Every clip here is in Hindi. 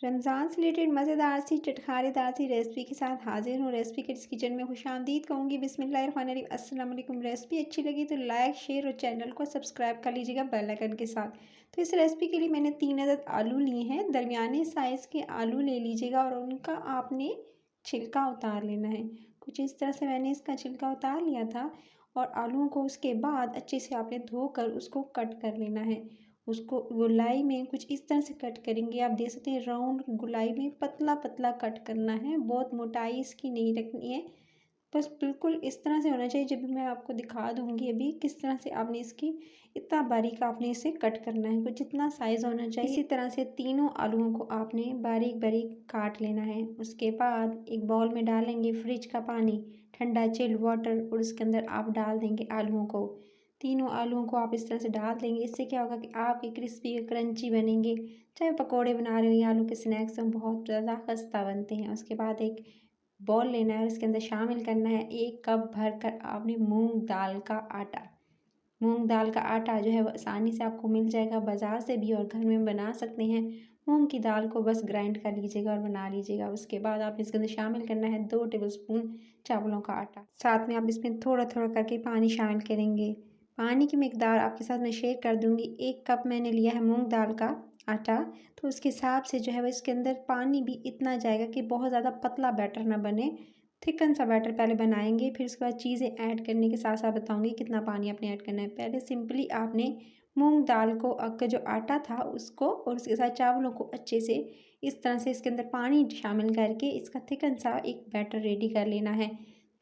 रमज़ान से रिलेटेड मज़ेदार सी चटखारेदार सी रेसिपी के साथ हाजिर हूँ। रेसिपी किड्स किचन में खुशामदीद कहूँगी। बिस्मिल्लाहिर्रहमानिर्रहीम। अस्सलाम वालेकुम। रेसिपी अच्छी लगी तो लाइक शेयर और चैनल को सब्सक्राइब कर लीजिएगा बेल आइकन के साथ। तो इस रेसिपी के लिए मैंने 3 अदद आलू लिए हैं। दरमियाने साइज़ के आलू ले लीजिएगा और उनका आपने छिलका उतार लेना है। कुछ इस तरह से मैंने इसका छिलका उतार लिया था और आलूओं को उसके बाद अच्छे से आपने धोकर उसको कट कर लेना है। उसको गोलाई में कुछ इस तरह से कट करेंगे। आप देख सकते हैं राउंड गोलाई में पतला पतला कट करना है। बहुत मोटाई इसकी नहीं रखनी है, बस बिल्कुल इस तरह से होना चाहिए। जब भी मैं आपको दिखा दूंगी अभी किस तरह से आपने इसकी इतना बारीक आपने इसे कट करना है। कुछ इतना साइज़ होना चाहिए। इसी तरह से तीनों आलूओं को आपने बारीक बारीक काट लेना है। उसके बाद एक बाउल में डालेंगे फ्रिज का पानी, ठंडा चिल्ड वाटर, और उसके अंदर आप डाल देंगे आलूओं को। तीनों आलूओं को आप इस तरह से डाल देंगे। इससे क्या होगा कि आपके क्रिस्पी क्रंची बनेंगे। चाहे पकोड़े बना रहे हो या आलू के स्नैक्स में बहुत ज़्यादा खस्ता बनते हैं। उसके बाद एक बॉल लेना है और इसके अंदर शामिल करना है 1 कप भर कर आपने मूंग दाल का आटा। मूंग दाल का आटा जो है वो आसानी से आपको मिल जाएगा बाज़ार से भी, और घर में बना सकते हैं। मूंग की दाल को बस ग्राइंड कर लीजिएगा और बना लीजिएगा। उसके बाद आप इसके अंदर शामिल करना है 2 टेबलस्पून चावलों का आटा। साथ में आप इसमें थोड़ा थोड़ा करके पानी शामिल करेंगे। पानी की मिकदार आपके साथ मैं शेयर कर दूंगी। 1 कप मैंने लिया है मूंग दाल का आटा, तो उसके हिसाब से जो है वो इसके अंदर पानी भी इतना जाएगा कि बहुत ज़्यादा पतला बैटर ना बने। थिकन सा बैटर पहले बनाएंगे, फिर उसके बाद चीज़ें ऐड करने के साथ साथ बताऊंगी कितना पानी आपने ऐड करना है। पहले सिंपली आपने मूंग दाल को का जो आटा था उसको और उसके साथ चावलों को अच्छे से इस तरह से इसके अंदर पानी शामिल करके इसका थिकन सा एक बैटर रेडी कर लेना है,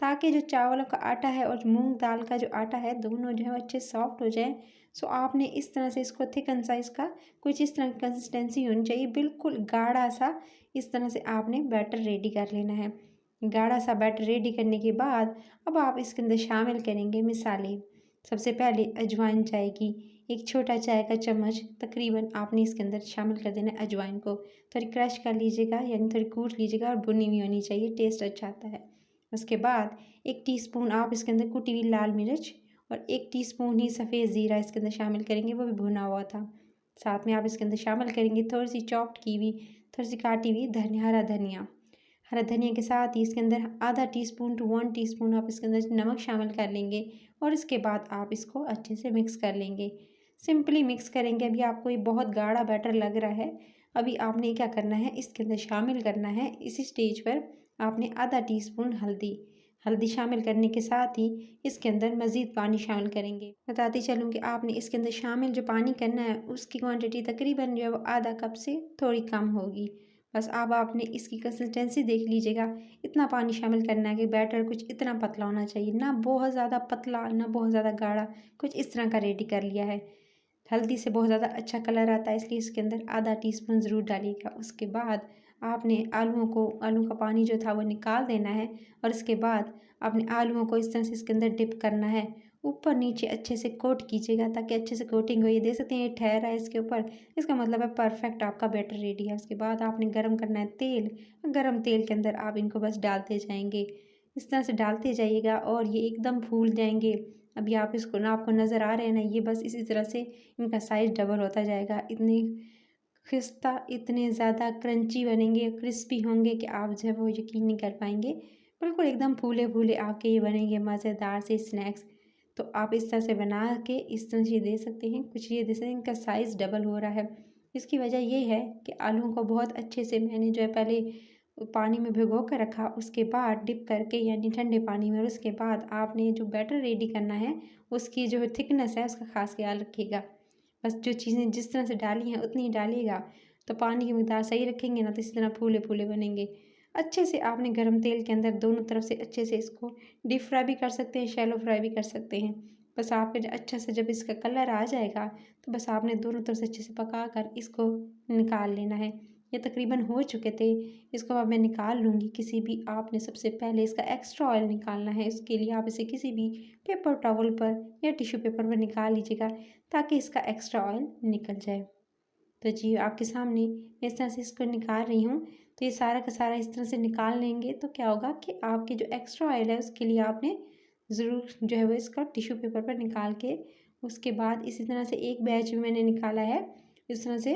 ताकि जो चावलों का आटा है और मूंग दाल का जो आटा है दोनों जो है अच्छे सॉफ्ट हो जाए। सो आपने इस तरह से इसको थिकन सा इसका कुछ इस तरह की कंसिस्टेंसी होनी चाहिए, बिल्कुल गाढ़ा सा। इस तरह से आपने बैटर रेडी कर लेना है। गाढ़ा सा बैटर रेडी करने के बाद अब आप इसके अंदर शामिल करेंगे मिसाले। सबसे पहले अजवाइन जाएगी, 1 छोटा चाय का चम्मच तकरीबन आपने इसके अंदर शामिल कर देना है। अजवाइन को थोड़ी क्रश कर लीजिएगा, यानी थोड़ी कूट लीजिएगा, और भुनी हुई होनी चाहिए, टेस्ट अच्छा आता है। उसके बाद 1 टीस्पून आप इसके अंदर कुटी हुई लाल मिर्च और 1 टीस्पून ही सफ़ेद ज़ीरा इसके अंदर शामिल करेंगे, वो भी भुना हुआ था। साथ में आप इसके अंदर शामिल करेंगे थोड़ी सी चॉप्ड की हुई, थोड़ी सी काटी हुई धनिया, हरा धनिया। हरा धनिया के साथ ही इसके अंदर आधा टीस्पून टू 1 टीस्पून आप इसके अंदर नमक शामिल कर लेंगे, और इसके बाद आप इसको अच्छे से मिक्स कर लेंगे। सिंपली मिक्स करेंगे। अभी आपको ये बहुत गाढ़ा बैटर लग रहा है, अभी आपने क्या करना है, इसके अंदर शामिल करना है इसी स्टेज पर आपने आधा टीस्पून हल्दी। हल्दी शामिल करने के साथ ही इसके अंदर मज़ीद पानी शामिल करेंगे। बताती चलूँ कि आपने इसके अंदर शामिल जो पानी करना है उसकी क्वांटिटी तकरीबन जो है वो आधा कप से थोड़ी कम होगी। बस अब आपने इसकी कंसिस्टेंसी देख लीजिएगा। इतना पानी शामिल करना है कि बैटर कुछ इतना पतला होना चाहिए, ना बहुत ज़्यादा पतला ना बहुत ज़्यादा गाढ़ा, कुछ इस तरह का रेडी कर लिया है। हल्दी से बहुत ज़्यादा अच्छा कलर आता है, इसलिए इसके अंदर आधा टीस्पून ज़रूर डालिएगा। उसके बाद आपने आलू का पानी जो था वो निकाल देना है, और इसके बाद आपने आलूओं को इस तरह से इसके अंदर डिप करना है। ऊपर नीचे अच्छे से कोट कीजिएगा ताकि अच्छे से कोटिंग हो। ये देख सकते हैं ये ठहरा है इसके ऊपर, इसका मतलब है परफेक्ट आपका बैटर रेडी है। उसके बाद आपने गर्म करना है तेल। गर्म तेल के अंदर आप इनको बस डालते जाएंगे, इस तरह से डालते जाइएगा और ये एकदम फूल जाएंगे। अभी आप इसको ना, आपको नज़र आ रहे हैं ना, ये बस इसी तरह से इनका साइज़ डबल होता जाएगा। इतने खिस्ता, इतने ज़्यादा क्रंची बनेंगे, क्रिस्पी होंगे कि आप जो है वो यकीन नहीं कर पाएंगे। बिल्कुल एकदम फूले फूले आपके ये बनेंगे मज़ेदार से स्नैक्स। तो आप इस तरह से बना के इस तरह से दे सकते हैं। कुछ ये दे सकते हैं, इनका साइज़ डबल हो रहा है। इसकी वजह ये है कि आलूओं को बहुत अच्छे से मैंने जो है पहले पानी में भिगो कर रखा, उसके बाद डिप करके यानी ठंडे पानी में, और उसके बाद आपने जो बैटर रेडी करना है उसकी जो थिकनेस है उसका ख़ास ख्याल रखिएगा। बस जो चीज़ें जिस तरह से डाली हैं उतनी ही डालिएगा, तो पानी की मिकदार सही रखेंगे ना तो इसी तरह फूले फूले बनेंगे। अच्छे से आपने गर्म तेल के अंदर दोनों तरफ से अच्छे से इसको डीप फ्राई भी कर सकते हैं, शैलो फ्राई भी कर सकते हैं। बस आपके जो अच्छा से जब इसका कलर आ जाएगा तो बस आपने दोनों तरफ से अच्छे से पका कर इसको निकाल लेना है। ये तकरीबन हो चुके थे, इसको अब मैं निकाल लूँगी। किसी भी आपने सबसे पहले इसका एक्स्ट्रा ऑयल निकालना है। इसके लिए आप इसे किसी भी पेपर टॉवल पर या टिश्यू पेपर पर निकाल लीजिएगा ताकि इसका एक्स्ट्रा ऑयल निकल जाए। तो जी आपके सामने मैं इस तरह से इसको निकाल रही हूँ। तो ये सारा का सारा इस तरह से निकाल लेंगे तो क्या होगा कि आपके जो एक्स्ट्रा ऑयल है उसके लिए आपने ज़रूर जो है वो इसका टिश्यू पेपर पर निकाल के, उसके बाद इसी तरह से एक बैच भी मैंने निकाला है। इस तरह से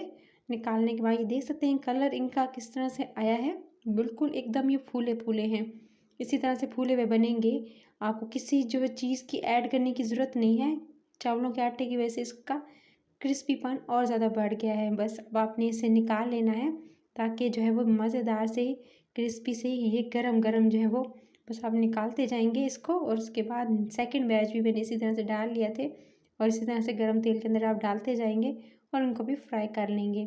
निकालने के बाद ये देख सकते हैं कलर इनका किस तरह से आया है, बिल्कुल एकदम ये फूले फूले हैं। इसी तरह से फूले हुए बनेंगे। आपको किसी जो चीज़ की ऐड करने की ज़रूरत नहीं है। चावलों के आटे की वजह से इसका क्रिस्पीपन और ज़्यादा बढ़ गया है। बस अब आपने इसे निकाल लेना है ताकि जो है वो मज़ेदार से क्रिस्पी से ये गरम गरम जो है वो बस आप निकालते जाएंगे इसको। और उसके बाद सेकंड बैच भी मैंने इसी तरह से डाल लिया थे और इसी तरह से गरम तेल के अंदर आप डालते जाएंगे और उनको भी फ्राई कर लेंगे।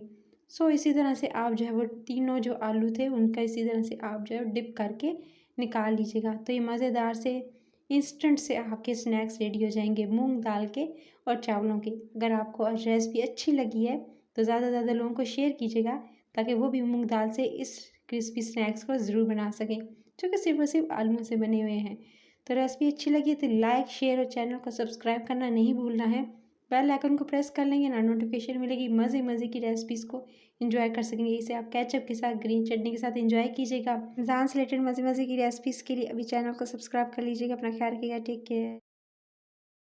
सो इसी तरह से आप जो है वो तीनों जो आलू थे उनका इसी तरह से आप जो है डिप करके निकाल लीजिएगा। तो ये मज़ेदार से इंस्टेंट से आपके स्नैक्स रेडी हो जाएंगे मूंग दाल के और चावलों के। अगर आपको आज रेसिपी अच्छी लगी है तो ज़्यादा से ज़्यादा लोगों को शेयर कीजिएगा ताकि वो भी मूंग दाल से इस क्रिस्पी स्नैक्स को ज़रूर बना सकें जो कि सिर्फ और सिर्फ आलूओं से बने हुए हैं। तो रेसिपी अच्छी लगी तो लाइक शेयर और चैनल को सब्सक्राइब करना नहीं भूलना है। बेल आइकन को प्रेस कर लेंगे ना नोटिफिकेशन मिलेगी। मज़े मज़े की रेसिपीज़ को एंजॉय कर सकेंगे। इसे आप केचप के साथ ग्रीन चटनी के साथ एंजॉय कीजिएगा। रमज़ान से रिलेटेड मज़े मज़े की रेसिपीज़ के लिए अभी चैनल को सब्सक्राइब कर लीजिएगा। अपना ख्याल रखिएगा। Take care.